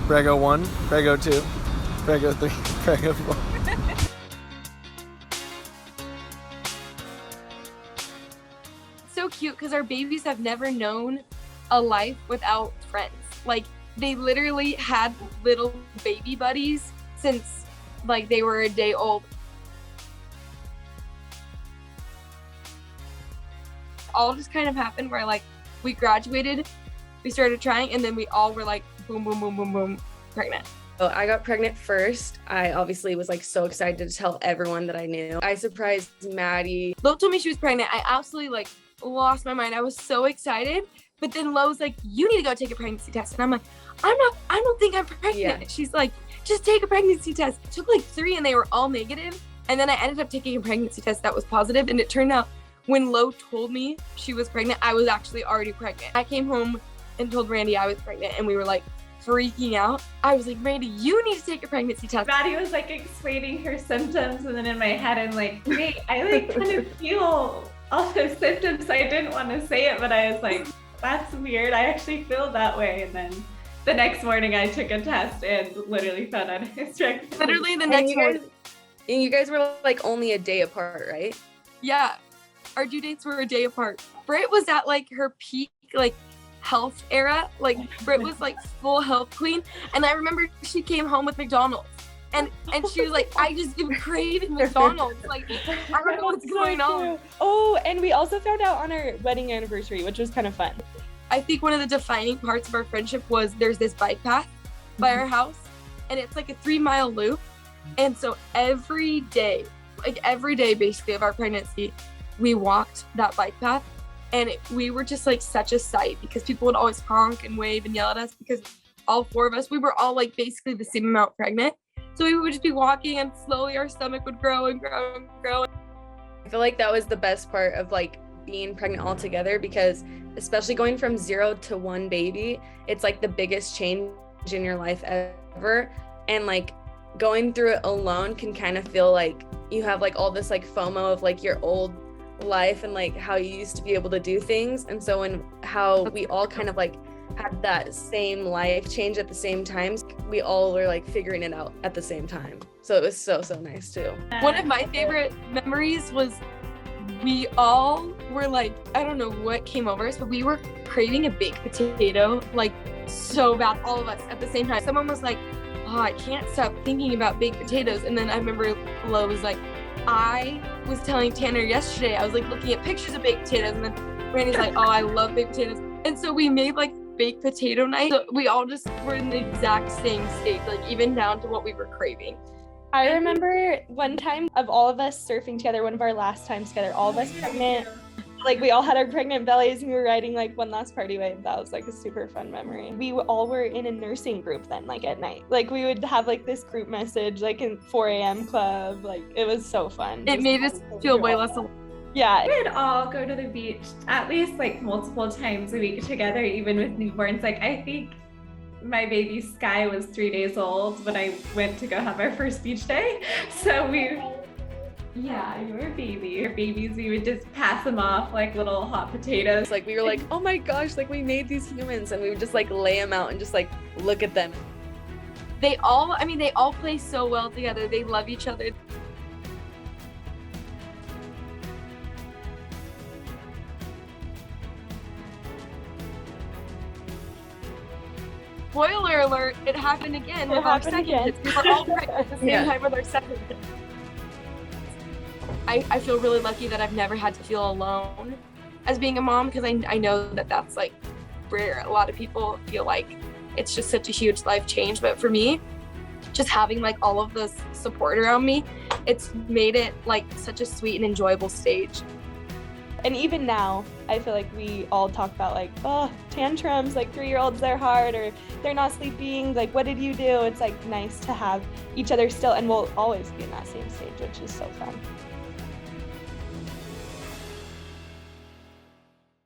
Prego 1, Prego 2, Prego 3, Prego 4. So cute because our babies have never known a life without friends. Like, they literally had little baby buddies since like they were a day old. All just kind of happened where like we graduated, we started trying, and then we all were like boom, boom, boom, boom, boom, pregnant. So I got pregnant first. I obviously was like so excited to tell everyone that I knew. I surprised Maddie. Lo told me she was pregnant. I absolutely like lost my mind. I was so excited. But then Lo was like, you need to go take a pregnancy test. And I'm like, I don't think I'm pregnant. Yeah. She's like, just take a pregnancy test. It took like 3 and they were all negative. And then I ended up taking a pregnancy test that was positive. And it turned out when Lo told me she was pregnant, I was actually already pregnant. I came home and told Randy I was pregnant, and we were like freaking out. I was like, Randy, you need to take a pregnancy test. Maddie was like explaining her symptoms, and then in my head I'm like, wait, I like kind of feel all those symptoms. I didn't want to say it, but I was like, that's weird. I actually feel that way. And then the next morning I took a test and literally found out I was pregnant. Literally the next morning. And you guys were like only a day apart, right? Yeah, our due dates were a day apart. Britt was at like her peak like health era. Like Britt was like full health queen. And I remember she came home with McDonald's. And she was like, I just am craving McDonald's. Like, I don't know what's going on. Oh, and we also found out on our wedding anniversary, which was kind of fun. I think one of the defining parts of our friendship was there's this bike path by our house, and it's like a 3-mile loop. And so every day basically of our pregnancy, we walked that bike path, and we were just like such a sight because people would always honk and wave and yell at us because all 4 of us, we were all like basically the same amount pregnant. So we would just be walking and slowly our stomach would grow and grow and grow. I feel like that was the best part of like being pregnant all together, because especially going from 0 to 1 baby, it's like the biggest change in your life ever. And like going through it alone can kind of feel like you have like all this like FOMO of like your old life and like how you used to be able to do things. And so when how we all kind of like had that same life change at the same time, we all were like figuring it out at the same time. So it was so nice too. One of my favorite memories was we all were like, I don't know what came over us, but we were craving a baked potato like so bad, all of us at the same time. Someone was like, oh, I can't stop thinking about baked potatoes. And then I remember Lo was like, I was telling Tanner yesterday, I was like looking at pictures of baked potatoes, and then Randy's like, oh, I love baked potatoes. And so we made like baked potato night. So we all just were in the exact same state, like even down to what we were craving. I remember one time of all of us surfing together, one of our last times together, all of us pregnant. Like we all had our pregnant bellies and we were riding like one last party wave. That was like a super fun memory. We all were in a nursing group then, like at night. Like we would have like this group message, like in 4 a.m. club. Like it was so fun. It made us feel way less alone. Yeah. We would all go to the beach at least like multiple times a week together, even with newborns. Like I think my baby Sky was 3 days old when I went to go have our first beach day. So yeah, your babies, we would just pass them off like little hot potatoes. Like we were like, oh my gosh, like we made these humans, and we would just like lay them out and just like look at them. They all play so well together. They love each other. Spoiler alert, it happened again with our second kids. We were all pregnant at the same time with our second kids. I feel really lucky that I've never had to feel alone as being a mom, because I know that that's like rare. A lot of people feel like it's just such a huge life change, but for me, just having like all of this support around me, it's made it like such a sweet and enjoyable stage. And even now, I feel like we all talk about like, oh, tantrums, like 3-year-olds, they're hard, or they're not sleeping, like what did you do? It's like nice to have each other still, and we'll always be in that same stage, which is so fun.